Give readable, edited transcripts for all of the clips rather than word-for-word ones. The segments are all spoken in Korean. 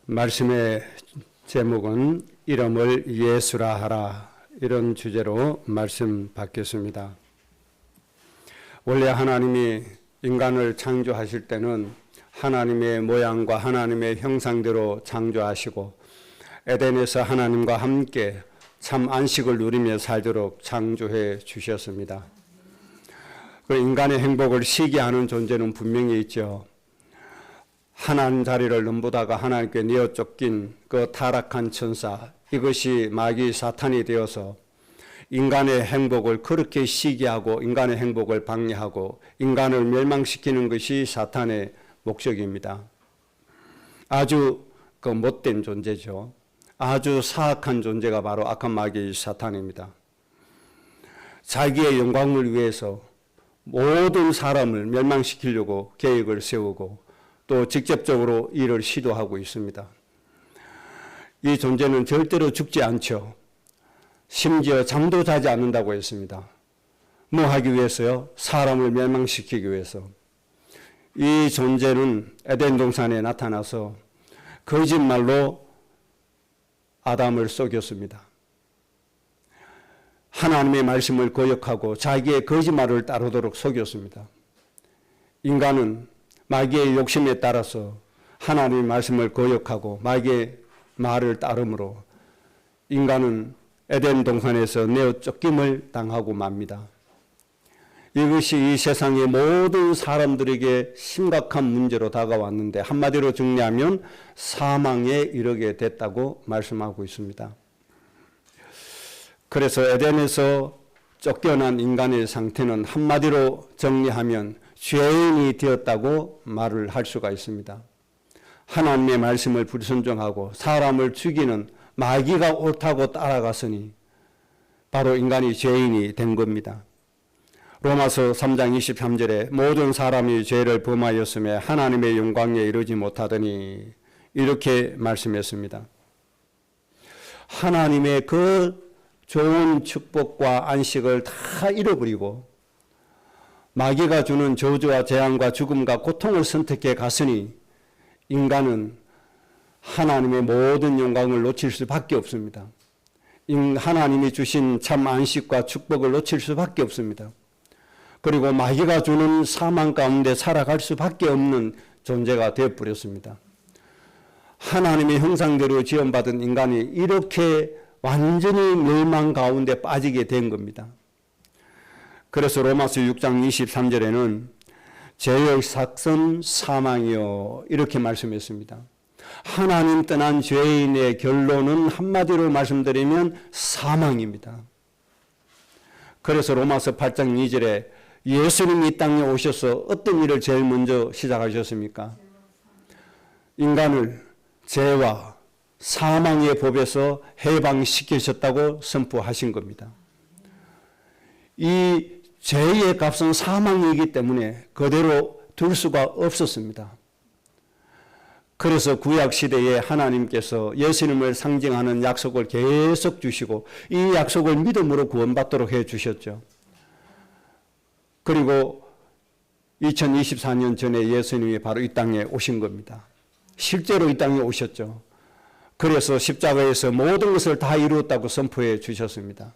말씀의 제목은 이름을 예수라 하라, 이런 주제로 말씀 받겠습니다. 원래 하나님이 인간을 창조하실 때는 하나님의 모양과 하나님의 형상대로 창조하시고 에덴에서 하나님과 함께 참 안식을 누리며 살도록 창조해 주셨습니다. 그 인간의 행복을 시기하는 존재는 분명히 있죠. 하나님 자리를 넘보다가 하나님께 내어 쫓긴 그 타락한 천사, 이것이 마귀 사탄이 되어서 인간의 행복을 그렇게 시기하고 인간의 행복을 방해하고 인간을 멸망시키는 것이 사탄의 목적입니다. 아주 못된 존재죠. 아주 사악한 존재가 바로 악한 마귀 사탄입니다. 자기의 영광을 위해서 모든 사람을 멸망시키려고 계획을 세우고 또 직접적으로 이를 시도하고 있습니다. 이 존재는 절대로 죽지 않죠. 심지어 잠도 자지 않는다고 했습니다. 뭐 하기 위해서요? 사람을 멸망시키기 위해서. 이 존재는 에덴 동산에 나타나서 거짓말로 아담을 속였습니다. 하나님의 말씀을 거역하고 자기의 거짓말을 따르도록 속였습니다. 인간은 마귀의 욕심에 따라서 하나님의 말씀을 거역하고 마귀의 말을 따름으로 인간은 에덴 동산에서 내어 쫓김을 당하고 맙니다. 이것이 이 세상의 모든 사람들에게 심각한 문제로 다가왔는데 한마디로 정리하면 사망에 이르게 됐다고 말씀하고 있습니다. 그래서 에덴에서 쫓겨난 인간의 상태는 한마디로 정리하면 죄인이 되었다고 말을 할 수가 있습니다. 하나님의 말씀을 불순종하고 사람을 죽이는 마귀가 옳다고 따라갔으니 바로 인간이 죄인이 된 겁니다. 로마서 3장 23절에 모든 사람이 죄를 범하였으며 하나님의 영광에 이르지 못하더니 이렇게 말씀했습니다. 하나님의 그 좋은 축복과 안식을 다 잃어버리고 마귀가 주는 저주와 재앙과 죽음과 고통을 선택해 갔으니 인간은 하나님의 모든 영광을 놓칠 수밖에 없습니다. 하나님이 주신 참 안식과 축복을 놓칠 수밖에 없습니다. 그리고 마귀가 주는 사망 가운데 살아갈 수밖에 없는 존재가 되어버렸습니다. 하나님의 형상대로 지음받은 인간이 이렇게 완전히 멸망 가운데 빠지게 된 겁니다. 그래서 로마서 6장 23절에는 죄의 삭은 사망이요, 이렇게 말씀했습니다. 하나님 떠난 죄인의 결론은 한마디로 말씀드리면 사망입니다. 그래서 로마서 8장 2절에 예수님이 이 땅에 오셔서 어떤 일을 제일 먼저 시작하셨습니까? 인간을 죄와 사망의 법에서 해방시키셨다고 선포하신 겁니다. 이 죄의 값은 사망이기 때문에 그대로 둘 수가 없었습니다. 그래서 구약시대에 하나님께서 예수님을 상징하는 약속을 계속 주시고 이 약속을 믿음으로 구원받도록 해주셨죠. 그리고 2024년 전에 예수님이 바로 이 땅에 오신 겁니다. 실제로 이 땅에 오셨죠. 그래서 십자가에서 모든 것을 다 이루었다고 선포해 주셨습니다.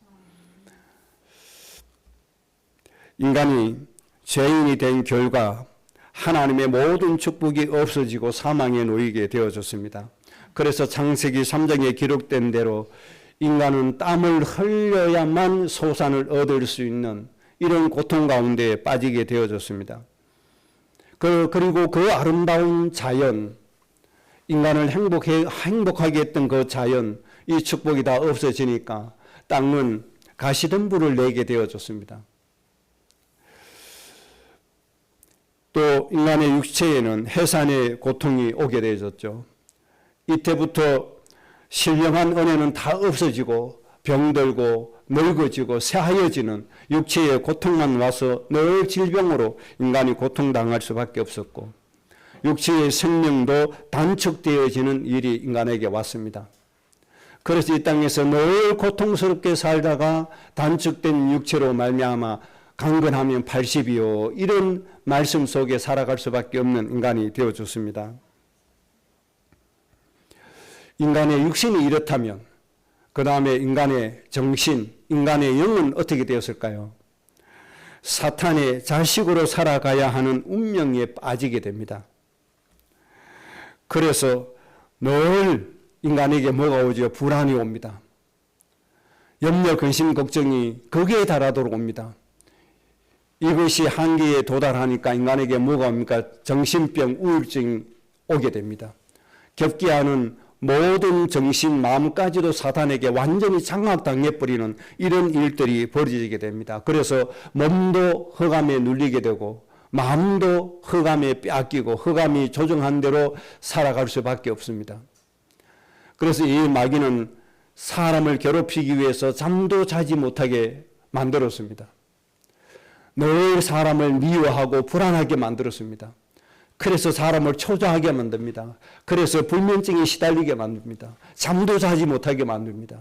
인간이 죄인이 된 결과 하나님의 모든 축복이 없어지고 사망에 놓이게 되어졌습니다. 그래서 창세기 3장에 기록된 대로 인간은 땀을 흘려야만 소산을 얻을 수 있는 이런 고통 가운데 빠지게 되어졌습니다. 그리고 그 아름다운 자연, 인간을 행복하게 했던 그 자연, 이 축복이 다 없어지니까 땅은 가시덤불을 내게 되어졌습니다. 또 인간의 육체에는 해산의 고통이 오게 되어졌죠. 이때부터 신령한 은혜는 다 없어지고 병들고 늙어지고 새하얘지는 육체의 고통만 와서 늘 질병으로 인간이 고통당할 수밖에 없었고 육체의 생명도 단축되어지는 일이 인간에게 왔습니다. 그래서 이 땅에서 늘 고통스럽게 살다가 단축된 육체로 말미암아 강건하면 80이요. 이런 말씀 속에 살아갈 수밖에 없는 인간이 되어졌습니다. 인간의 육신이 이렇다면 그 다음에 인간의 정신, 인간의 영은 어떻게 되었을까요? 사탄의 자식으로 살아가야 하는 운명에 빠지게 됩니다. 그래서 늘 인간에게 뭐가 오죠? 불안이 옵니다. 염려, 근심, 걱정이 극에 달하도록 옵니다. 이것이 한계에 도달하니까 인간에게 뭐가 옵니까? 정신병, 우울증이 오게 됩니다. 겹기하는 모든 정신, 마음까지도 사탄에게 완전히 장악당해버리는 이런 일들이 벌어지게 됩니다. 그래서 몸도 흑암에 눌리게 되고 마음도 흑암에 빼앗기고 흑암이 조정한 대로 살아갈 수밖에 없습니다. 그래서 이 마귀는 사람을 괴롭히기 위해서 잠도 자지 못하게 만들었습니다. 늘 사람을 미워하고 불안하게 만들었습니다. 그래서 사람을 초조하게 만듭니다. 그래서 불면증에 시달리게 만듭니다. 잠도 자지 못하게 만듭니다.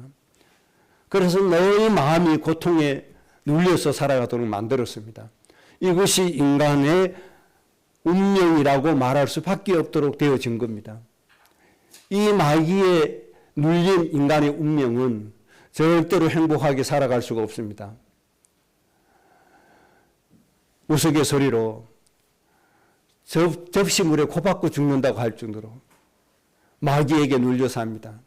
그래서 늘 마음이 고통에 눌려서 살아가도록 만들었습니다. 이것이 인간의 운명이라고 말할 수밖에 없도록 되어진 겁니다. 이 마귀에 눌린 인간의 운명은 절대로 행복하게 살아갈 수가 없습니다. 우스갯소리로 접시물에 코 박고 죽는다고 할 정도로 마귀에게 눌려 삽니다.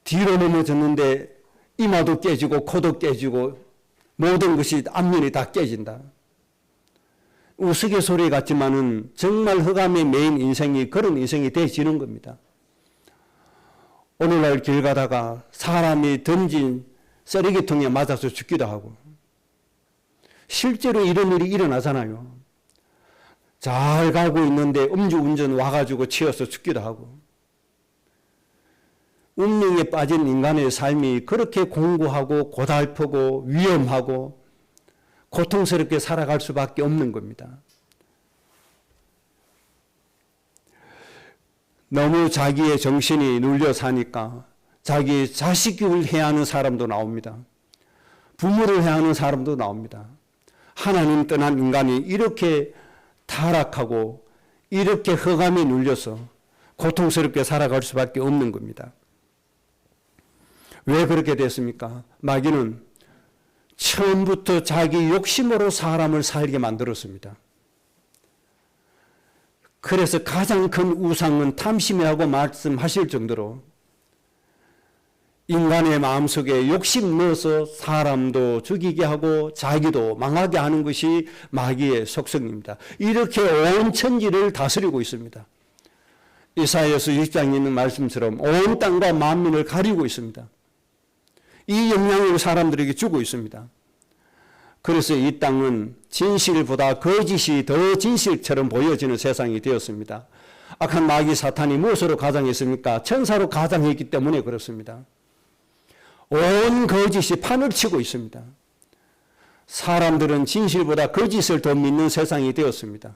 뒤로 넘어졌는데 이마도 깨지고 코도 깨지고 모든 것이 앞면이 다 깨진다. 우스갯소리 같지만은 정말 흑암의 메인 인생이 그런 인생이 되어지는 겁니다. 오늘날 길 가다가 사람이 던진 쓰레기통에 맞아서 죽기도 하고 실제로 이런 일이 일어나잖아요. 잘 가고 있는데 음주운전 와가지고 치여서 죽기도 하고 운명에 빠진 인간의 삶이 그렇게 공고하고 고달프고 위험하고 고통스럽게 살아갈 수밖에 없는 겁니다. 너무 자기의 정신이 눌려 사니까 자기 자식을 해야 하는 사람도 나옵니다. 부모를 해야 하는 사람도 나옵니다. 하나님 떠난 인간이 이렇게 타락하고 이렇게 흑암에 눌려서 고통스럽게 살아갈 수밖에 없는 겁니다. 왜 그렇게 됐습니까? 마귀는 처음부터 자기 욕심으로 사람을 살게 만들었습니다. 그래서 가장 큰 우상은 탐심이라고 말씀하실 정도로 인간의 마음속에 욕심 넣어서 사람도 죽이게 하고 자기도 망하게 하는 것이 마귀의 속성입니다. 이렇게 온 천지를 다스리고 있습니다. 이사야서 6장에 있는 말씀처럼 온 땅과 만민을 가리고 있습니다. 이 영향을 사람들에게 주고 있습니다. 그래서 이 땅은 진실보다 거짓이 더 진실처럼 보여지는 세상이 되었습니다. 악한 마귀 사탄이 무엇으로 가장했습니까? 천사로 가장했기 때문에 그렇습니다. 온 거짓이 판을 치고 있습니다. 사람들은 진실보다 거짓을 더 믿는 세상이 되었습니다.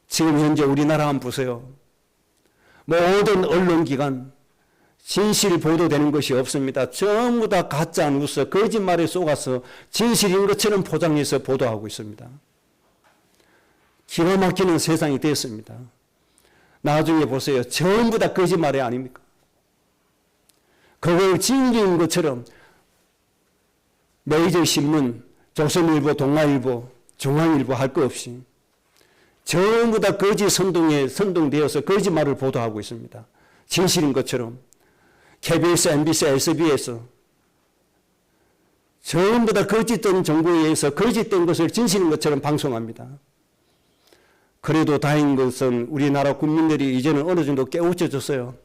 지금 현재 우리나라 한번 보세요. 모든 언론기관 진실이 보도되는 것이 없습니다. 전부 다 가짜 뉴스, 거짓말에 속아서 진실인 것처럼 포장해서 보도하고 있습니다. 기가 막히는 세상이 됐습니다. 나중에 보세요. 전부 다 거짓말이 아닙니까? 그걸 진리인 것처럼 메이저 신문, 조선일보, 동아일보, 중앙일보 할 것 없이 전부 다 거짓 선동되어서 거짓말을 보도하고 있습니다. 진실인 것처럼 KBS, MBC, SBS 전부 다 거짓된 정보에 의해서 거짓된 것을 진실인 것처럼 방송합니다. 그래도 다행인 것은 우리나라 국민들이 이제는 어느 정도 깨우쳐졌어요.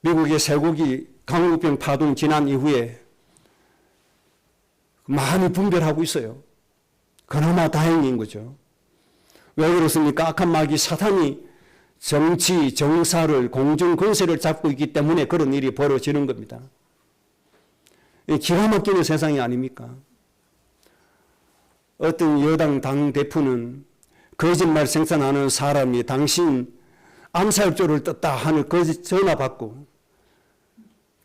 미국의 쇠고기 강우병 파동 지난 이후에 많이 분별하고 있어요. 그나마 다행인 거죠. 왜 그렇습니까? 악한 마귀 사탄이 정치, 정사를, 공중 권세를 잡고 있기 때문에 그런 일이 벌어지는 겁니다. 기가 막히는 세상이 아닙니까? 어떤 여당 당대표는 거짓말 생산하는 사람이 당신 암살조를 떴다 하는 거짓 전화 받고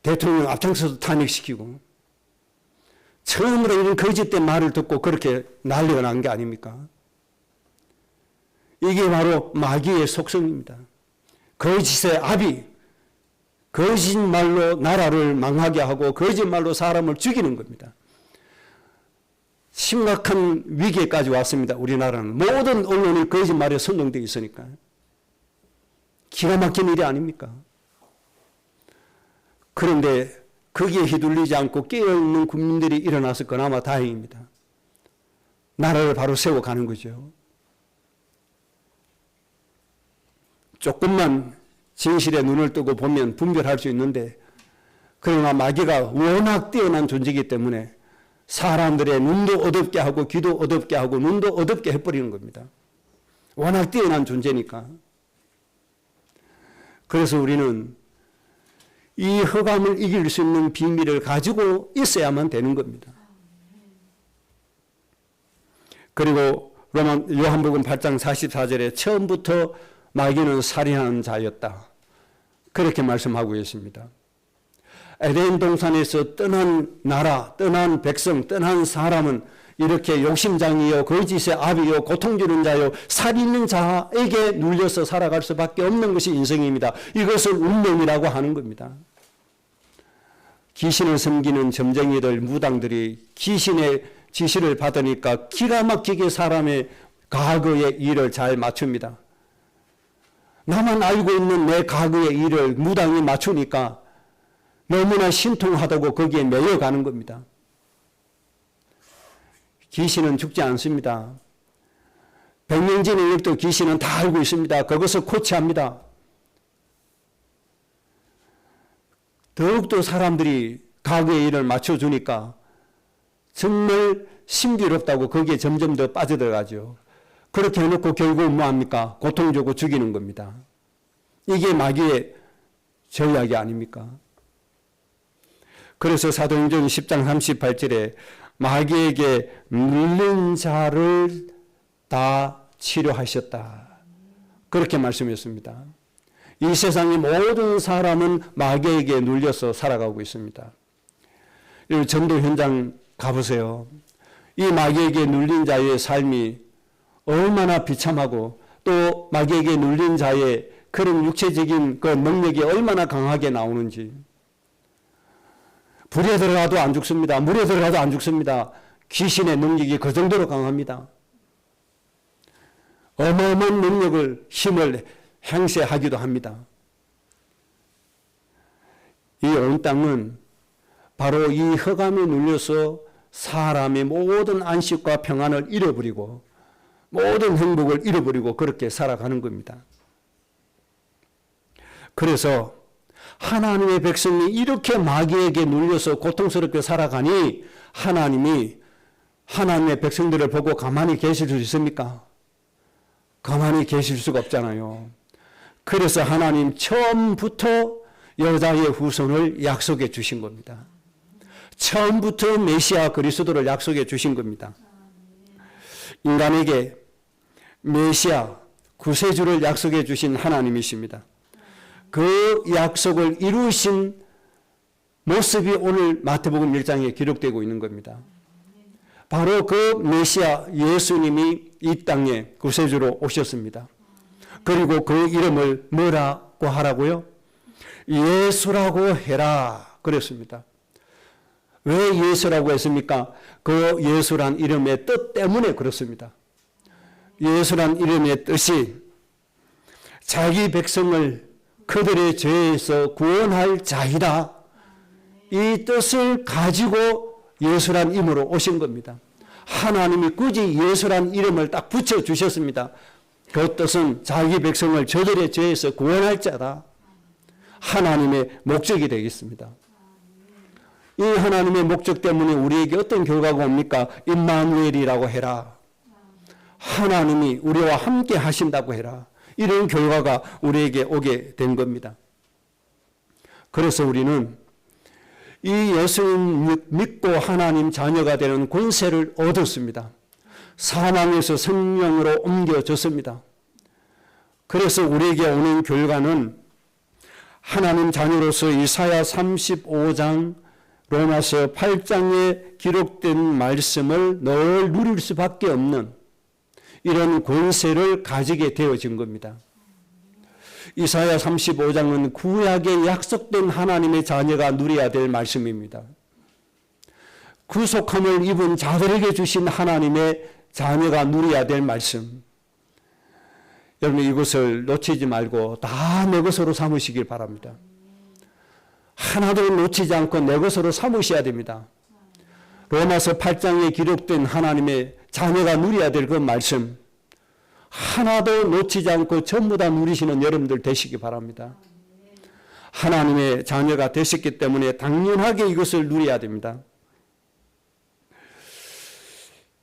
대통령 앞장서서 탄핵시키고 처음으로 이런 거짓된 말을 듣고 그렇게 난리가 난 게 아닙니까? 이게 바로 마귀의 속성입니다. 거짓의 압이 거짓말로 나라를 망하게 하고 거짓말로 사람을 죽이는 겁니다. 심각한 위기에까지 왔습니다. 우리나라는 모든 언론이 거짓말에 선동되어 있으니까. 기가 막힌 일이 아닙니까? 그런데 거기에 휘둘리지 않고 깨어있는 국민들이 일어나서 그나마 다행입니다. 나라를 바로 세워가는 거죠. 조금만 진실에 눈을 뜨고 보면 분별할 수 있는데, 그러나 마귀가 워낙 뛰어난 존재이기 때문에 사람들의 눈도 어둡게 하고 귀도 어둡게 하고 눈도 어둡게 해버리는 겁니다. 워낙 뛰어난 존재니까. 그래서 우리는 이 흑암을 이길 수 있는 비밀을 가지고 있어야만 되는 겁니다. 그리고 요한복음 8장 44절에 처음부터 마귀는 살인하는 자였다. 그렇게 말씀하고 있습니다. 에덴 동산에서 떠난 나라, 떠난 백성, 떠난 사람은 이렇게 욕심장이요, 거짓의 압이요, 고통주는 자요, 살인하는 자에게 눌려서 살아갈 수밖에 없는 것이 인생입니다. 이것을 운명이라고 하는 겁니다. 귀신을 섬기는 점쟁이들, 무당들이 귀신의 지시를 받으니까 기가 막히게 사람의 과거의 일을 잘 맞춥니다. 나만 알고 있는 내 과거의 일을 무당이 맞추니까 너무나 신통하다고 거기에 매여가는 겁니다. 귀신은 죽지 않습니다. 백명진의 일도 귀신은 다 알고 있습니다. 그것을 코치합니다. 더욱더 사람들이 과거의 일을 맞춰주니까 정말 신비롭다고 거기에 점점 더 빠져들어가죠. 그렇게 해놓고 결국은 뭐합니까? 고통 주고 죽이는 겁니다. 이게 마귀의 전략이 아닙니까? 그래서 사도행전 10장 38절에 마귀에게 눌린 자를 다 치료하셨다. 그렇게 말씀했습니다. 이 세상의 모든 사람은 마귀에게 눌려서 살아가고 있습니다. 전도 현장 가보세요. 이 마귀에게 눌린 자의 삶이 얼마나 비참하고 또 마귀에게 눌린 자의 그런 육체적인 그 능력이 얼마나 강하게 나오는지. 불에 들어가도 안 죽습니다. 물에 들어가도 안 죽습니다. 귀신의 능력이 그 정도로 강합니다. 어마어마한 능력을, 힘을 행세하기도 합니다. 이 온 땅은 바로 이 흑암에 눌려서 사람의 모든 안식과 평안을 잃어버리고 모든 행복을 잃어버리고 그렇게 살아가는 겁니다. 그래서 하나님의 백성이 이렇게 마귀에게 눌려서 고통스럽게 살아가니 하나님이 하나님의 백성들을 보고 가만히 계실 수 있습니까? 가만히 계실 수가 없잖아요. 그래서 하나님 처음부터 여자의 후손을 약속해 주신 겁니다. 처음부터 메시아 그리스도를 약속해 주신 겁니다. 인간에게 메시아 구세주를 약속해 주신 하나님이십니다. 그 약속을 이루신 모습이 오늘 마태복음 1장에 기록되고 있는 겁니다. 바로 그 메시아 예수님이 이 땅에 구세주로 오셨습니다. 그리고 그 이름을 뭐라고 하라고요? 예수라고 해라 그랬습니다. 왜 예수라고 했습니까? 그 예수란 이름의 뜻 때문에 그렇습니다. 예수란 이름의 뜻이 자기 백성을 그들의 죄에서 구원할 자이다. 이 뜻을 가지고 예수란 이름으로 오신 겁니다. 하나님이 굳이 예수란 이름을 딱 붙여주셨습니다. 그 뜻은 자기 백성을 저들의 죄에서 구원할 자다. 하나님의 목적이 되겠습니다. 이 하나님의 목적 때문에 우리에게 어떤 결과가 옵니까? 임마누엘이라고 해라. 하나님이 우리와 함께 하신다고 해라. 이런 결과가 우리에게 오게 된 겁니다. 그래서 우리는 이 예수님 믿고 하나님 자녀가 되는 권세를 얻었습니다. 사망에서 생명으로 옮겨졌습니다. 그래서 우리에게 오는 결과는 하나님 자녀로서 이사야 35장, 로마서 8장에 기록된 말씀을 늘 누릴 수밖에 없는 이런 권세를 가지게 되어진 겁니다. 이사야 35장은 구약에 약속된 하나님의 자녀가 누려야 될 말씀입니다. 구속함을 입은 자들에게 주신 하나님의 자녀가 누려야 될 말씀. 여러분 이것을 놓치지 말고 다 내 것으로 삼으시길 바랍니다. 하나도 놓치지 않고 내 것으로 삼으셔야 됩니다. 로마서 8장에 기록된 하나님의 자녀가 누려야 될 그 말씀 하나도 놓치지 않고 전부 다 누리시는 여러분들 되시기 바랍니다. 하나님의 자녀가 되셨기 때문에 당연하게 이것을 누려야 됩니다.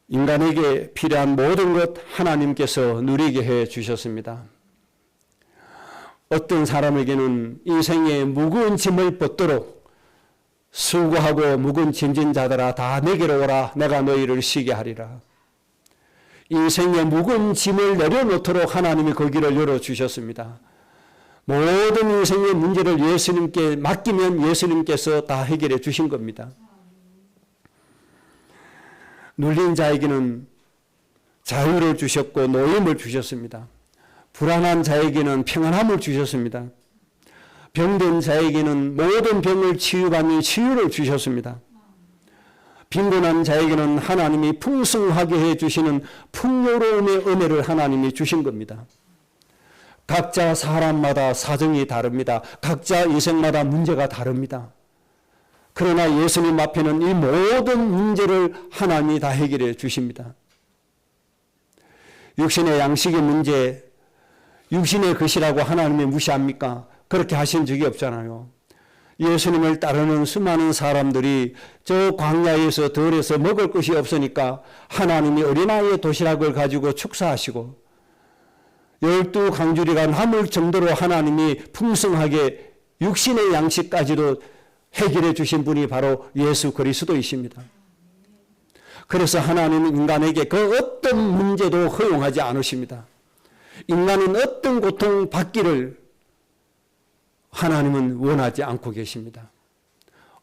인간에게 필요한 모든 것 하나님께서 누리게 해 주셨습니다. 어떤 사람에게는 인생의 무거운 짐을 벗도록 수고하고 무거운 짐진 자들아 다 내게로 오라 내가 너희를 쉬게 하리라. 인생의 무거운 짐을 내려놓도록 하나님이 거기를 열어주셨습니다. 모든 인생의 문제를 예수님께 맡기면 예수님께서 다 해결해 주신 겁니다. 눌린 자에게는 자유를 주셨고 노임을 주셨습니다. 불안한 자에게는 평안함을 주셨습니다. 병든 자에게는 모든 병을 치유받는 치유를 주셨습니다. 빈곤한 자에게는 하나님이 풍성하게 해주시는 풍요로움의 은혜를 하나님이 주신 겁니다. 각자 사람마다 사정이 다릅니다. 각자 인생마다 문제가 다릅니다. 그러나 예수님 앞에는 이 모든 문제를 하나님이 다 해결해 주십니다. 육신의 양식의 문제, 육신의 것이라고 하나님이 무시합니까? 그렇게 하신 적이 없잖아요. 예수님을 따르는 수많은 사람들이 저 광야에서 들에서 먹을 것이 없으니까 하나님이 어린아이의 도시락을 가지고 축사하시고 12강주리가 남을 정도로 하나님이 풍성하게 육신의 양식까지도 해결해 주신 분이 바로 예수 그리스도이십니다. 그래서 하나님은 인간에게 그 어떤 문제도 허용하지 않으십니다. 인간은 어떤 고통 받기를 하나님은 원하지 않고 계십니다.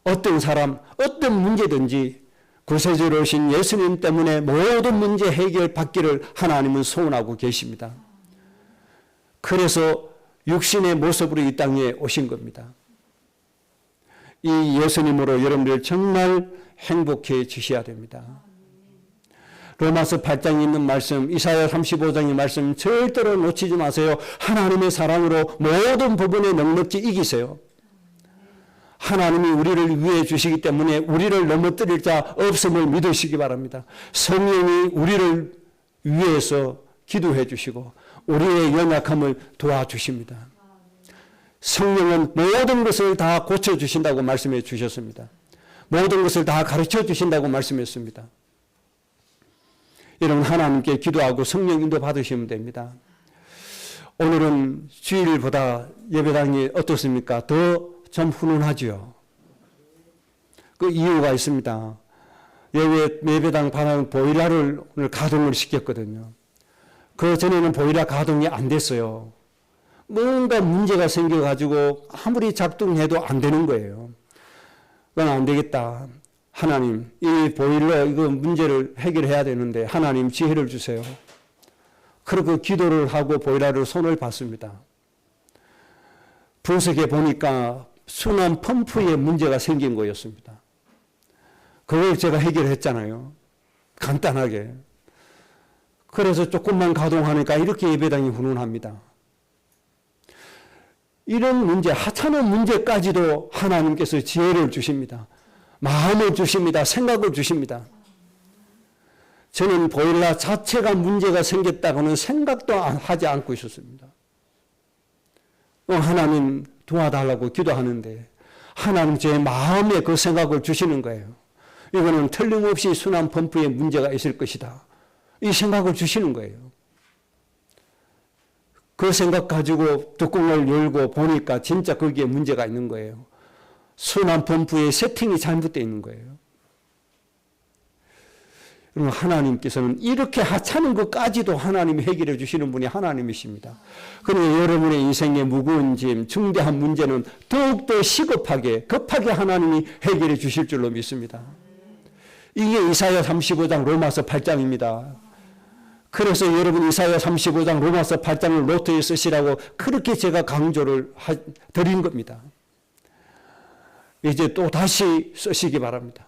어떤 사람, 어떤 문제든지 구세주로 오신 예수님 때문에 모든 문제 해결받기를 하나님은 소원하고 계십니다. 그래서 육신의 모습으로 이 땅에 오신 겁니다. 이 예수님으로 여러분들 정말 행복해 주셔야 됩니다. 로마서 8장에 있는 말씀, 이사야 35장의 말씀 절대로 놓치지 마세요. 하나님의 사랑으로 모든 부분에 넉넉히 이기세요. 하나님이 우리를 위해 주시기 때문에 우리를 넘어뜨릴 자 없음을 믿으시기 바랍니다. 성령이 우리를 위해서 기도해 주시고 우리의 연약함을 도와주십니다. 성령은 모든 것을 다 고쳐주신다고 말씀해 주셨습니다. 모든 것을 다 가르쳐 주신다고 말씀했습니다. 여러분 하나님께 기도하고 성령 인도 받으시면 됩니다. 오늘은 주일보다 예배당이 어떻습니까? 더 좀 훈훈하죠. 그 이유가 있습니다. 예배당 바닥 보일러를 오늘 가동을 시켰거든요. 그 전에는 보일러 가동이 안 됐어요. 뭔가 문제가 생겨가지고 아무리 작동해도 안 되는 거예요. 그건 안 되겠다. 하나님, 이 보일러 이거 문제를 해결해야 되는데 하나님 지혜를 주세요. 그리고 기도를 하고 보일러를 손을 봤습니다. 분석해 보니까 순환 펌프에 문제가 생긴 거였습니다. 그걸 제가 해결했잖아요. 간단하게. 그래서 조금만 가동하니까 이렇게 예배당이 훈훈합니다. 이런 문제, 하찮은 문제까지도 하나님께서 지혜를 주십니다. 마음을 주십니다. 생각을 주십니다. 저는 보일러 자체가 문제가 생겼다고는 생각도 하지 않고 있었습니다. 하나님 도와달라고 기도하는데 하나님 제 마음에 그 생각을 주시는 거예요. 이거는 틀림없이 순환 펌프에 문제가 있을 것이다. 이 생각을 주시는 거예요. 그 생각 가지고 뚜껑을 열고 보니까 진짜 거기에 문제가 있는 거예요. 순환 펌프의 세팅이 잘못되어 있는 거예요. 그럼 하나님께서는 이렇게 하찮은 것까지도 하나님이 해결해 주시는 분이 하나님이십니다. 그러니 여러분의 인생의 무거운 짐, 중대한 문제는 더욱더 시급하게, 급하게 하나님이 해결해 주실 줄로 믿습니다. 이게 이사야 35장, 로마서 8장입니다. 그래서 여러분 이사야 35장 로마서 8장을 노트에 쓰시라고 그렇게 제가 강조를 드린 겁니다. 이제 또 다시 쓰시기 바랍니다.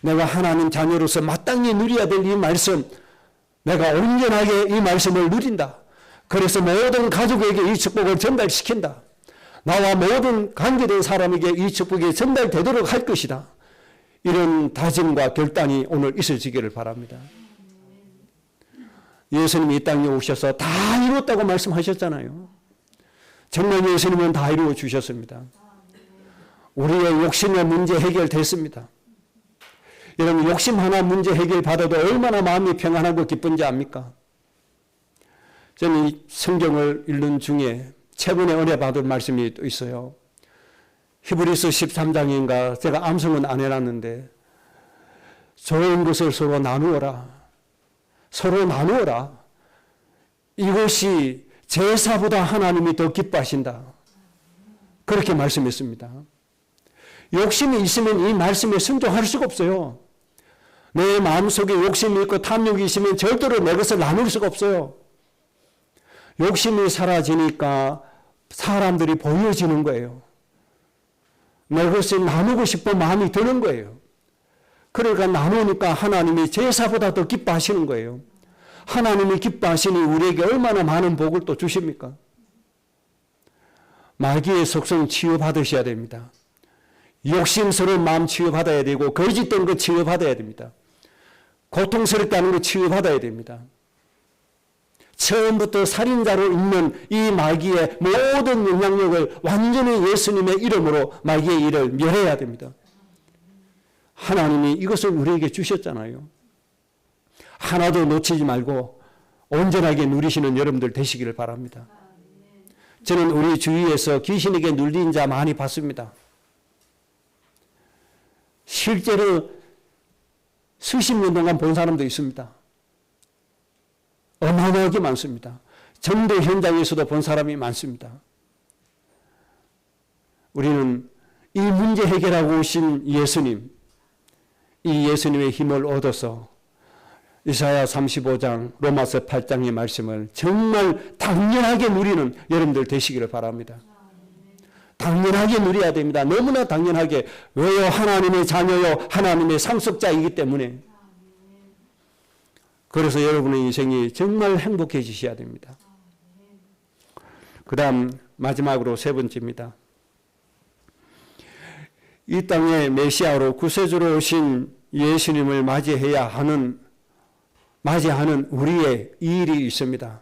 내가 하나님 자녀로서 마땅히 누려야 될 이 말씀, 내가 온전하게 이 말씀을 누린다. 그래서 모든 가족에게 이 축복을 전달시킨다. 나와 모든 관계된 사람에게 이 축복이 전달되도록 할 것이다. 이런 다짐과 결단이 오늘 있어지기를 바랍니다. 예수님이 이 땅에 오셔서 다 이뤘다고 말씀하셨잖아요. 정말 예수님은 다 이루어 주셨습니다. 우리의 욕심의 문제 해결됐습니다. 여러분 욕심 하나 문제 해결받아도 얼마나 마음이 평안하고 기쁜지 압니까? 저는 이 성경을 읽는 중에 최근에 은혜 받은 말씀이 또 있어요. 히브리서 13장인가 제가 암송은 안 해놨는데 좋은 것을 서로 나누어라. 서로 나누어라. 이것이 제사보다 하나님이 더 기뻐하신다. 그렇게 말씀했습니다. 욕심이 있으면 이 말씀에 순종할 수가 없어요. 내 마음속에 욕심이 있고 탐욕이 있으면 절대로 내 것을 나눌 수가 없어요. 욕심이 사라지니까 사람들이 보여지는 거예요. 내 것을 나누고 싶은 마음이 드는 거예요. 그러니까 나누니까 하나님이 제사보다 더 기뻐하시는 거예요. 하나님이 기뻐하시니 우리에게 얼마나 많은 복을 또 주십니까? 마귀의 속성 치유받으셔야 됩니다. 욕심스러운 마음 치유받아야 되고 거짓된 것 치유받아야 됩니다. 고통스럽게 하는 것 치유받아야 됩니다. 처음부터 살인자로 있는 이 마귀의 모든 영향력을 완전히 예수님의 이름으로 마귀의 일을 멸해야 됩니다. 하나님이 이것을 우리에게 주셨잖아요. 하나도 놓치지 말고 온전하게 누리시는 여러분들 되시기를 바랍니다. 저는 우리 주위에서 귀신에게 눌린 자 많이 봤습니다. 실제로 수십 년 동안 본 사람도 있습니다. 어마어마하게 많습니다. 전도 현장에서도 본 사람이 많습니다. 우리는 이 문제 해결하고 오신 예수님, 이 예수님의 힘을 얻어서 이사야 35장, 로마서 8장의 말씀을 정말 당연하게 누리는 여러분들 되시기를 바랍니다. 당연하게 누려야 됩니다. 너무나 당연하게. 왜요? 하나님의 자녀요, 하나님의 상속자이기 때문에. 그래서 여러분의 인생이 정말 행복해지셔야 됩니다. 그 다음 마지막으로 세 번째입니다. 이 땅에 메시아로 구세주로 오신 예수님을 맞이하는 우리의 일이 있습니다.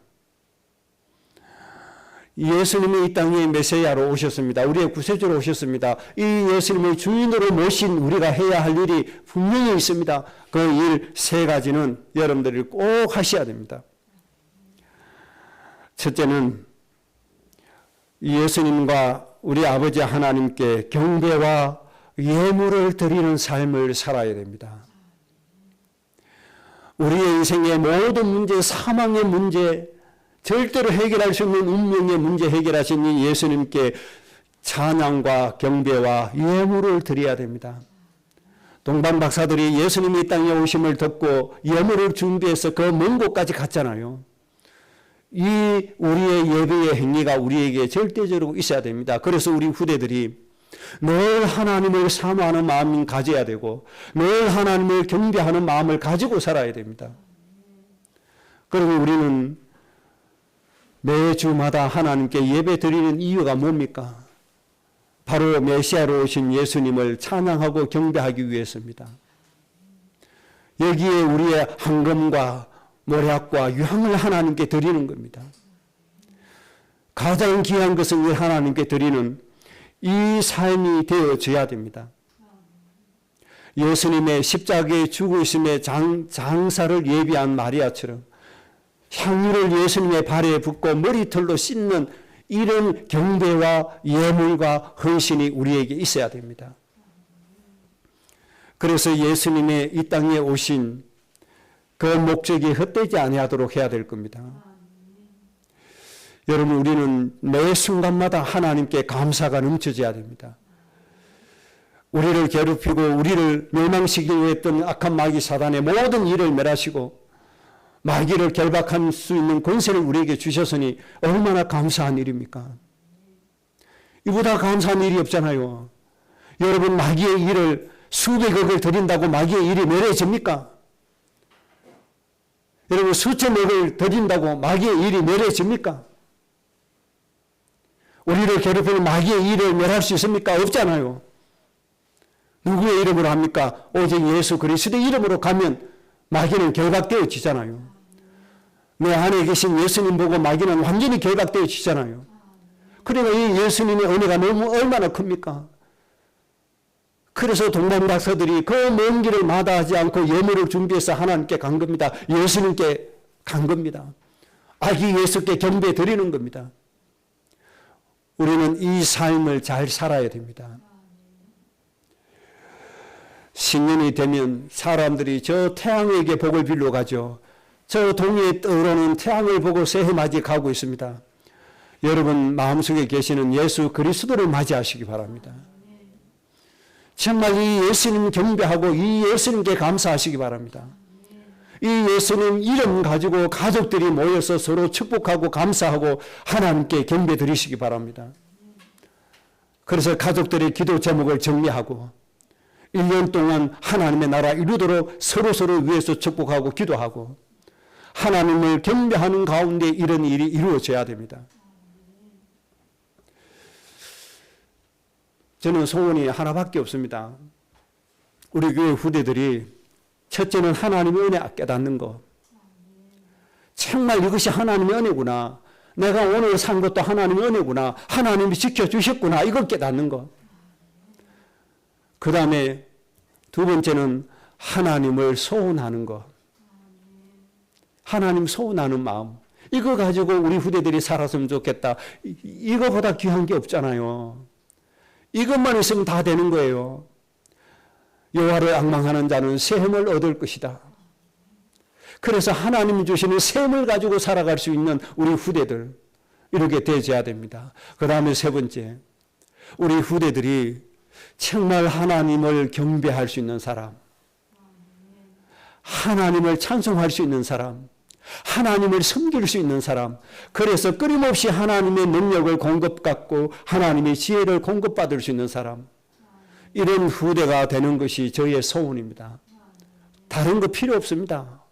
예수님이 이 땅에 메시아로 오셨습니다. 우리의 구세주로 오셨습니다. 이 예수님을 주인으로 모신 우리가 해야 할 일이 분명히 있습니다. 그 일 세 가지는 여러분들이 꼭 하셔야 됩니다. 첫째는 예수님과 우리 아버지 하나님께 경배와 예물을 드리는 삶을 살아야 됩니다. 우리의 인생의 모든 문제, 사망의 문제, 절대로 해결할 수 없는 운명의 문제 해결하신 이 예수님께 찬양과 경배와 예물을 드려야 됩니다. 동방 박사들이 예수님이 이 땅에 오심을 듣고 예물을 준비해서 그 먼 곳까지 갔잖아요. 이 우리의 예배의 행위가 우리에게 절대적으로 있어야 됩니다. 그래서 우리 후대들이 늘 하나님을 사모하는 마음을 가져야 되고 늘 하나님을 경배하는 마음을 가지고 살아야 됩니다. 그러면 우리는 매주마다 하나님께 예배 드리는 이유가 뭡니까? 바로 메시아로 오신 예수님을 찬양하고 경배하기 위해서입니다. 여기에 우리의 헌금과 모략과 유향을 하나님께 드리는 겁니다. 가장 귀한 것은 하나님께 드리는 이 삶이 되어져야 됩니다. 예수님의 십자가에 죽으심의 장사를 예비한 마리아처럼 향유를 예수님의 발에 붓고 머리털로 씻는 이런 경배와 예물과 헌신이 우리에게 있어야 됩니다. 그래서 예수님의 이 땅에 오신 그 목적이 헛되지 아니하도록 해야 될 겁니다. 여러분, 우리는 매 순간마다 하나님께 감사가 넘쳐져야 됩니다. 우리를 괴롭히고 우리를 멸망시키려고 했던 악한 마귀 사단의 모든 일을 멸하시고 마귀를 결박할 수 있는 권세를 우리에게 주셨으니 얼마나 감사한 일입니까? 이보다 감사한 일이 없잖아요. 여러분, 마귀의 일을 수백억을 드린다고 마귀의 일이 멸해집니까? 여러분, 수천억을 드린다고 마귀의 일이 멸해집니까? 우리를 괴롭히는 마귀의 일을 멸할 수 있습니까? 없잖아요. 누구의 이름으로 합니까? 오직 예수 그리스도의 이름으로 가면 마귀는 결박되어지잖아요. 내 안에 계신 예수님 보고 마귀는 완전히 결박되어지잖아요. 그러니까 이 예수님의 은혜가 너무 얼마나 큽니까? 그래서 동방박사들이 그 먼 길을 마다하지 않고 예물을 준비해서 하나님께 간 겁니다. 예수님께 간 겁니다. 아기 예수께 경배 드리는 겁니다. 우리는 이 삶을 잘 살아야 됩니다. 신년이 되면 사람들이 저 태양에게 복을 빌러 가죠. 저 동해에 떠오르는 태양을 보고 새해 맞이 가고 있습니다. 여러분 마음속에 계시는 예수 그리스도를 맞이하시기 바랍니다. 정말 이 예수님 경배하고 이 예수님께 감사하시기 바랍니다. 이 예수님 이름 가지고 가족들이 모여서 서로 축복하고 감사하고 하나님께 경배 드리시기 바랍니다. 그래서 가족들의 기도 제목을 정리하고 1년 동안 하나님의 나라 이루도록 서로서로 위해서 축복하고 기도하고 하나님을 경배하는 가운데 이런 일이 이루어져야 됩니다. 저는 소원이 하나밖에 없습니다. 우리 교회 후대들이 첫째는 하나님의 은혜 깨닫는 것. 정말 이것이 하나님의 은혜구나. 내가 오늘 산 것도 하나님의 은혜구나. 하나님이 지켜주셨구나. 이걸 깨닫는 것. 그 다음에 두 번째는 하나님을 소원하는 것. 하나님 소원하는 마음. 이거 가지고 우리 후대들이 살았으면 좋겠다. 이거보다 귀한 게 없잖아요. 이것만 있으면 다 되는 거예요. 여호와를 앙망하는 자는 샘을 얻을 것이다. 그래서 하나님이 주시는 샘을 가지고 살아갈 수 있는 우리 후대들 이렇게 되어야 됩니다. 그 다음에 세 번째, 우리 후대들이 정말 하나님을 경배할 수 있는 사람, 하나님을 찬송할 수 있는 사람, 하나님을 섬길 수 있는 사람, 그래서 끊임없이 하나님의 능력을 공급받고 하나님의 지혜를 공급받을 수 있는 사람, 이런 후대가 되는 것이 저의 소원입니다. 다른 거 필요 없습니다.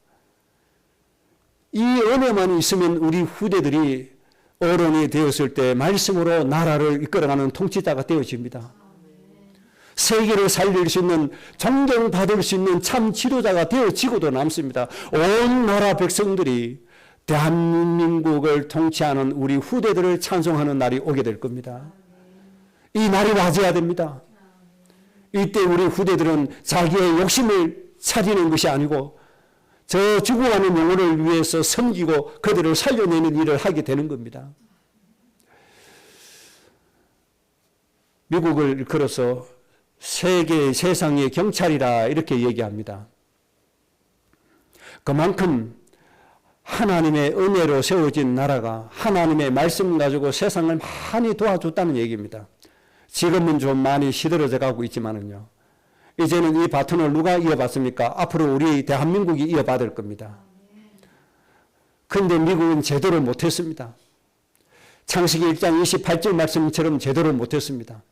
이 은혜만 있으면 우리 후대들이 어른이 되었을 때 말씀으로 나라를 이끌어가는 통치자가 되어집니다. 세계를 살릴 수 있는, 존경받을 수 있는 참 지도자가 되어지고도 남습니다. 온 나라 백성들이 대한민국을 통치하는 우리 후대들을 찬송하는 날이 오게 될 겁니다. 이 날이 맞아야 됩니다. 이때 우리 후대들은 자기의 욕심을 차리는 것이 아니고 저 죽어가는 영혼을 위해서 섬기고 그들을 살려내는 일을 하게 되는 겁니다. 미국을 걸어서 세상의 경찰이라 이렇게 얘기합니다. 그만큼 하나님의 은혜로 세워진 나라가 하나님의 말씀 가지고 세상을 많이 도와줬다는 얘기입니다. 지금은 좀 많이 시들어져 가고 있지만은요. 이제는 이 바톤을 누가 이어받습니까? 앞으로 우리 대한민국이 이어받을 겁니다. 그런데 미국은 제대로 못했습니다. 창세기 1장 28절 말씀처럼 제대로 못했습니다.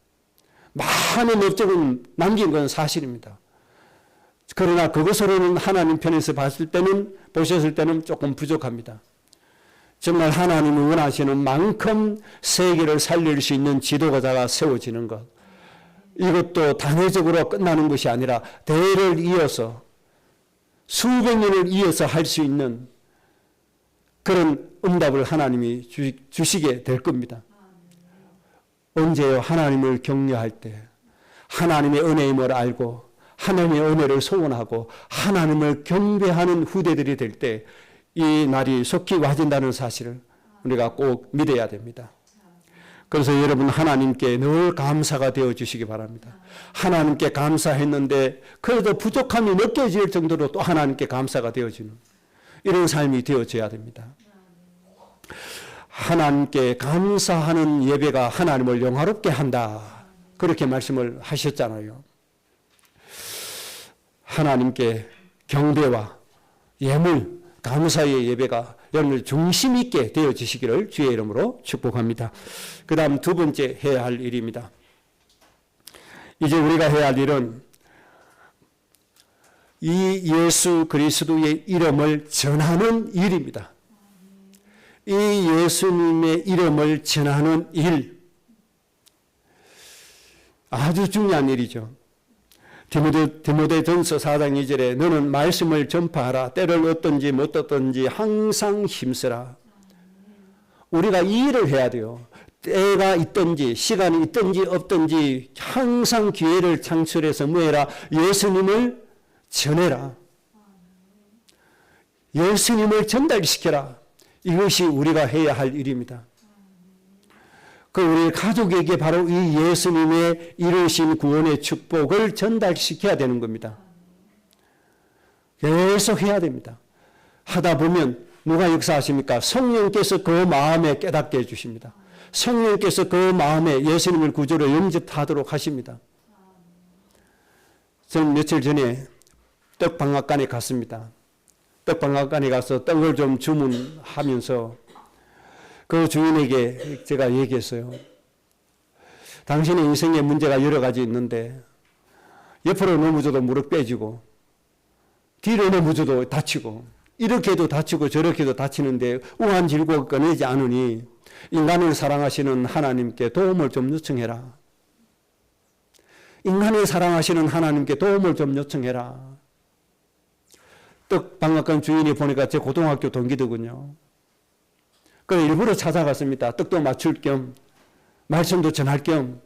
많은 업적은 남긴 건 사실입니다. 그러나 그것으로는 하나님 편에서 보셨을 때는 조금 부족합니다. 정말 하나님이 원하시는 만큼 세계를 살릴 수 있는 지도자가 세워지는 것. 이것도 단회적으로 끝나는 것이 아니라 대를 이어서 수백 년을 이어서 할 수 있는 그런 응답을 하나님이 주시게 될 겁니다. 언제요? 하나님을 격려할 때 하나님의 은혜임을 알고 하나님의 은혜를 소원하고 하나님을 경배하는 후대들이 될 때 이 날이 속히 와진다는 사실을 우리가 꼭 믿어야 됩니다. 그래서 여러분 하나님께 늘 감사가 되어 주시기 바랍니다. 하나님께 감사했는데 그래도 부족함이 느껴질 정도로 또 하나님께 감사가 되어지는 이런 삶이 되어져야 됩니다. 하나님께 감사하는 예배가 하나님을 영화롭게 한다. 그렇게 말씀을 하셨잖아요. 하나님께 경배와 예물, 감사의 예배가 여러분들 중심 있게 되어지시기를 주의 이름으로 축복합니다. 그 다음 두 번째 해야 할 일입니다. 이제 우리가 해야 할 일은 이 예수 그리스도의 이름을 전하는 일입니다. 이 예수님의 이름을 전하는 일, 아주 중요한 일이죠. 디모데전서 4장 2절에 너는 말씀을 전파하라. 때를 얻든지 못 얻든지 항상 힘쓰라. 우리가 이 일을 해야 돼요. 때가 있든지 시간이 있든지 없든지 항상 기회를 창출해서 뭐해라? 예수님을 전해라. 예수님을 전달시켜라. 이것이 우리가 해야 할 일입니다. 그 우리 가족에게 바로 이 예수님의 이루신 구원의 축복을 전달시켜야 되는 겁니다. 계속 해야 됩니다. 하다 보면 누가 역사하십니까? 성령께서 그 마음에 깨닫게 해주십니다. 성령께서 그 마음에 예수님을 구주로 영접하도록 하십니다. 저는 며칠 전에 떡방앗간에 갔습니다. 떡방앗간에 가서 떡을 좀 주문하면서 그 주인에게 제가 얘기했어요. 당신의 인생에 문제가 여러 가지 있는데 옆으로 넘어져도 무릎 빼지고 뒤로 넘어져도 다치고 이렇게도 다치고 저렇게도 다치는데 우한 질곡을 꺼내지 않으니 인간을 사랑하시는 하나님께 도움을 좀 요청해라. 인간을 사랑하시는 하나님께 도움을 좀 요청해라. 떡방앗간 주인이 보니까 제 고등학교 동기더군요. 그래서 일부러 찾아갔습니다. 떡도 맞출 겸 말씀도 전할 겸.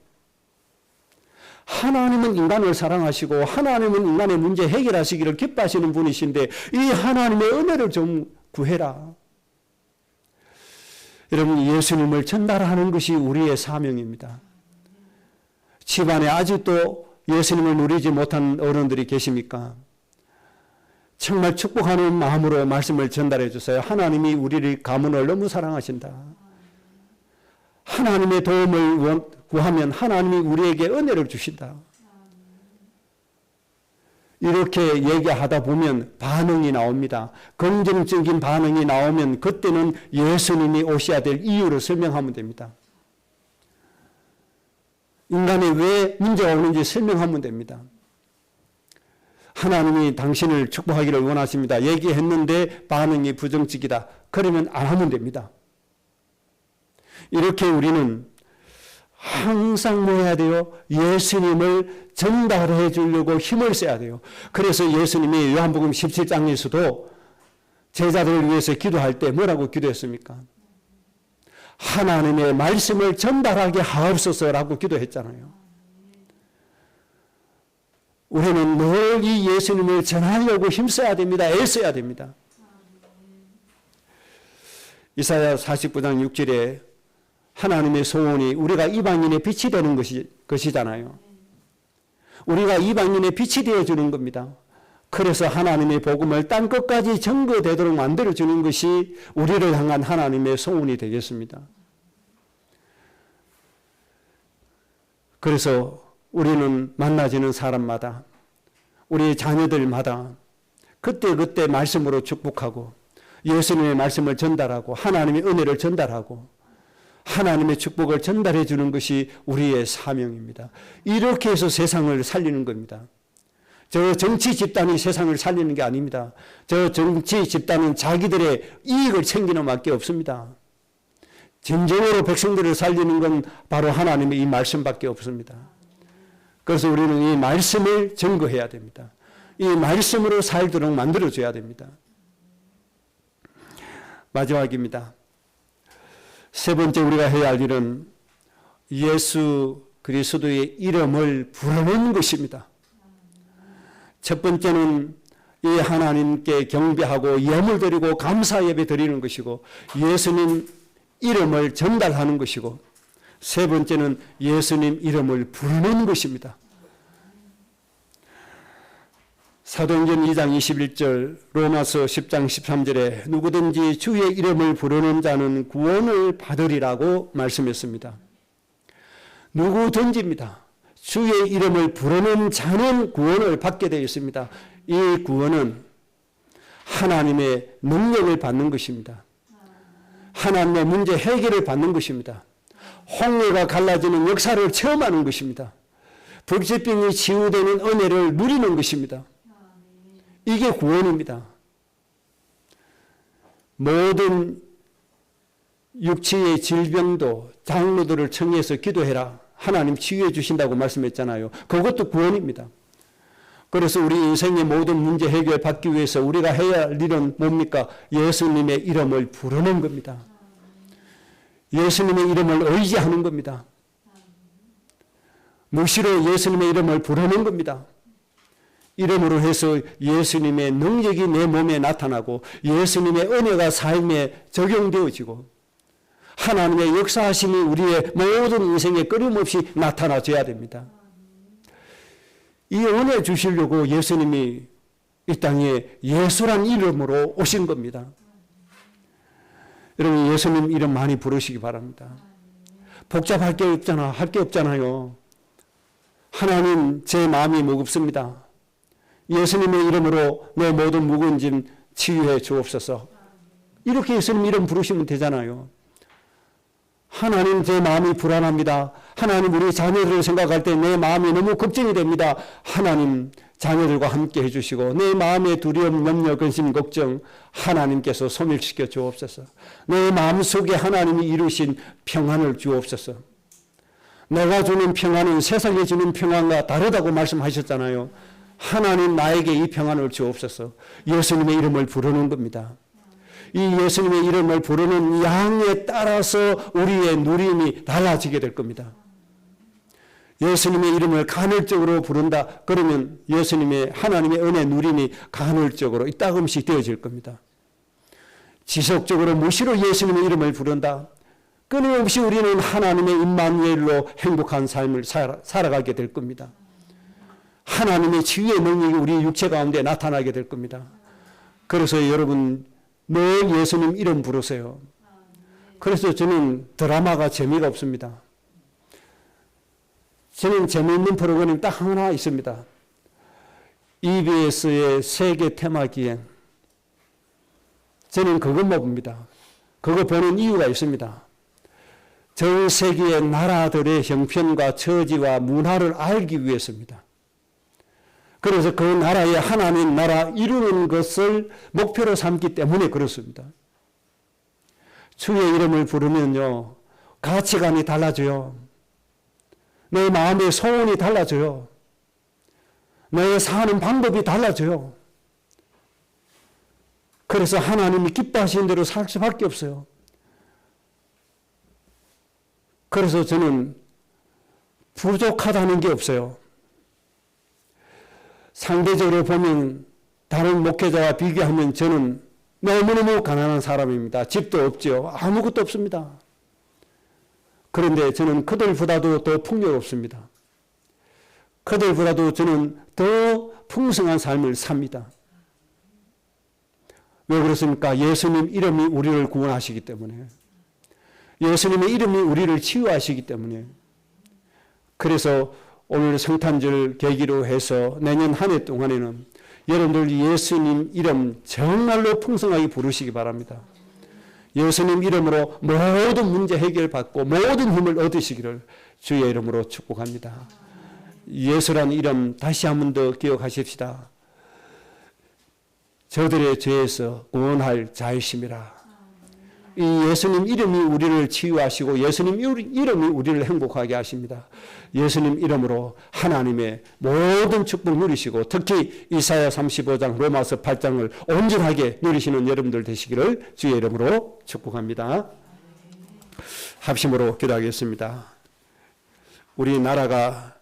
하나님은 인간을 사랑하시고 하나님은 인간의 문제 해결하시기를 기뻐하시는 분이신데 이 하나님의 은혜를 좀 구해라. 여러분, 예수님을 전달하는 것이 우리의 사명입니다. 집안에 아직도 예수님을 누리지 못한 어른들이 계십니까? 정말 축복하는 마음으로 말씀을 전달해 주세요. 하나님이 우리를 가문을 너무 사랑하신다. 하나님의 도움을 구하면 하나님이 우리에게 은혜를 주신다. 이렇게 얘기하다 보면 반응이 나옵니다. 긍정적인 반응이 나오면 그때는 예수님이 오셔야 될 이유를 설명하면 됩니다. 인간이 왜 문제가 오는지 설명하면 됩니다. 하나님이 당신을 축복하기를 원하십니다. 얘기했는데 반응이 부정적이다. 그러면 안 하면 됩니다. 이렇게 우리는 항상 뭐 해야 돼요? 예수님을 전달해 주려고 힘을 써야 돼요. 그래서 예수님이 요한복음 17장에서도 제자들을 위해서 기도할 때 뭐라고 기도했습니까? 하나님의 말씀을 전달하게 하옵소서라고 기도했잖아요. 우리는 늘 이 예수님을 전하려고 힘써야 됩니다. 애써야 됩니다. 이사야 49장 6절에 하나님의 소원이 우리가 이방인의 빛이 되는 것이잖아요. 우리가 이방인의 빛이 되어주는 겁니다. 그래서 하나님의 복음을 땅끝까지 전거되도록 만들어주는 것이 우리를 향한 하나님의 소원이 되겠습니다. 그래서 우리는 만나지는 사람마다 우리 자녀들마다 그때그때 말씀으로 축복하고 예수님의 말씀을 전달하고 하나님의 은혜를 전달하고 하나님의 축복을 전달해 주는 것이 우리의 사명입니다. 이렇게 해서 세상을 살리는 겁니다. 저 정치 집단이 세상을 살리는 게 아닙니다. 저 정치 집단은 자기들의 이익을 챙기는 밖에 없습니다. 진정으로 백성들을 살리는 건 바로 하나님의 이 말씀밖에 없습니다. 그래서 우리는 이 말씀을 증거해야 됩니다. 이 말씀으로 살도록 만들어줘야 됩니다. 마지막입니다. 세 번째 우리가 해야 할 일은 예수 그리스도의 이름을 부르는 것입니다. 첫 번째는 이 하나님께 경배하고 예물 드리고 감사 예배 드리는 것이고 예수님 이름을 전달하는 것이고 세 번째는 예수님 이름을 부르는 것입니다. 사도행전 2장 21절, 로마서 10장 13절에 누구든지 주의 이름을 부르는 자는 구원을 받으리라고 말씀했습니다. 누구든지입니다. 주의 이름을 부르는 자는 구원을 받게 되어 있습니다. 이 구원은 하나님의 능력을 받는 것입니다. 하나님의 문제 해결을 받는 것입니다. 홍해가 갈라지는 역사를 체험하는 것입니다. 불치병이 치유되는 은혜를 누리는 것입니다. 이게 구원입니다. 모든 육체의 질병도 장로들을 청해서 기도해라. 하나님 치유해 주신다고 말씀했잖아요. 그것도 구원입니다. 그래서 우리 인생의 모든 문제 해결 받기 위해서 우리가 해야 할 일은 뭡니까? 예수님의 이름을 부르는 겁니다. 예수님의 이름을 의지하는 겁니다. 무시로 예수님의 이름을 부르는 겁니다. 이름으로 해서 예수님의 능력이 내 몸에 나타나고 예수님의 은혜가 삶에 적용되어지고 하나님의 역사하심이 우리의 모든 인생에 끊임없이 나타나줘야 됩니다. 이 은혜 주시려고 예수님이 이 땅에 예수란 이름으로 오신 겁니다. 여러분 예수님 이름 많이 부르시기 바랍니다. 복잡할 게 없잖아. 할 게 없잖아요. 하나님 제 마음이 무겁습니다. 예수님의 이름으로 내 모든 무거운 짐 치유해 주옵소서. 이렇게 예수님 이름 부르시면 되잖아요. 하나님 제 마음이 불안합니다. 하나님 우리 자녀들을 생각할 때 내 마음이 너무 걱정이 됩니다. 하나님 자녀들과 함께 해주시고 내 마음의 두려움, 염려, 근심, 걱정 하나님께서 소멸시켜 주옵소서. 내 마음속에 하나님이 이루신 평안을 주옵소서. 내가 주는 평안은 세상에 주는 평안과 다르다고 말씀하셨잖아요. 하나님 나에게 이 평안을 주옵소서. 예수님의 이름을 부르는 겁니다. 이 예수님의 이름을 부르는 양에 따라서 우리의 누림이 달라지게 될 겁니다. 예수님의 이름을 간헐적으로 부른다. 그러면 예수님의 하나님의 은혜 누림이 간헐적으로 이따금씩 되어질 겁니다. 지속적으로 무시로 예수님의 이름을 부른다. 끊임없이 우리는 하나님의 임마누엘로 행복한 삶을 살아가게 될 겁니다. 하나님의 치유의 능력이 우리 육체 가운데 나타나게 될 겁니다. 그래서 여러분 늘 예수님 이름 부르세요. 그래서 저는 드라마가 재미가 없습니다. 저는 재미있는 프로그램이 딱 하나 있습니다. EBS의 세계 테마 기행. 저는 그것만 봅니다. 그거 보는 이유가 있습니다. 전 세계의 나라들의 형편과 처지와 문화를 알기 위해서입니다. 그래서 그 나라의 하나님 나라 이루는 것을 목표로 삼기 때문에 그렇습니다. 주의 이름을 부르면요. 가치관이 달라져요. 내 마음의 소원이 달라져요. 내 사는 방법이 달라져요. 그래서 하나님이 기뻐하시는 대로 살 수밖에 없어요. 그래서 저는 부족하다는 게 없어요. 상대적으로 보면 다른 목회자와 비교하면 저는 너무너무 가난한 사람입니다. 집도 없죠. 아무것도 없습니다. 그런데 저는 그들보다도 더 풍요롭습니다. 그들보다도 저는 더 풍성한 삶을 삽니다. 왜 그렇습니까? 예수님 이름이 우리를 구원하시기 때문에. 예수님의 이름이 우리를 치유하시기 때문에. 그래서 오늘 성탄절 계기로 해서 내년 한 해 동안에는 여러분들 예수님 이름 정말로 풍성하게 부르시기 바랍니다. 예수님 이름으로 모든 문제 해결받고 모든 힘을 얻으시기를 주의 이름으로 축복합니다. 예수라는 이름 다시 한 번 더 기억하십시다. 저들의 죄에서 구원할 자이심이라. 이 예수님 이름이 우리를 치유하시고 예수님 이름이 우리를 행복하게 하십니다. 예수님 이름으로 하나님의 모든 축복 누리시고 특히 이사야 35장 로마서 8장을 온전하게 누리시는 여러분들 되시기를 주의 이름으로 축복합니다. 합심으로 기도하겠습니다. 우리 나라가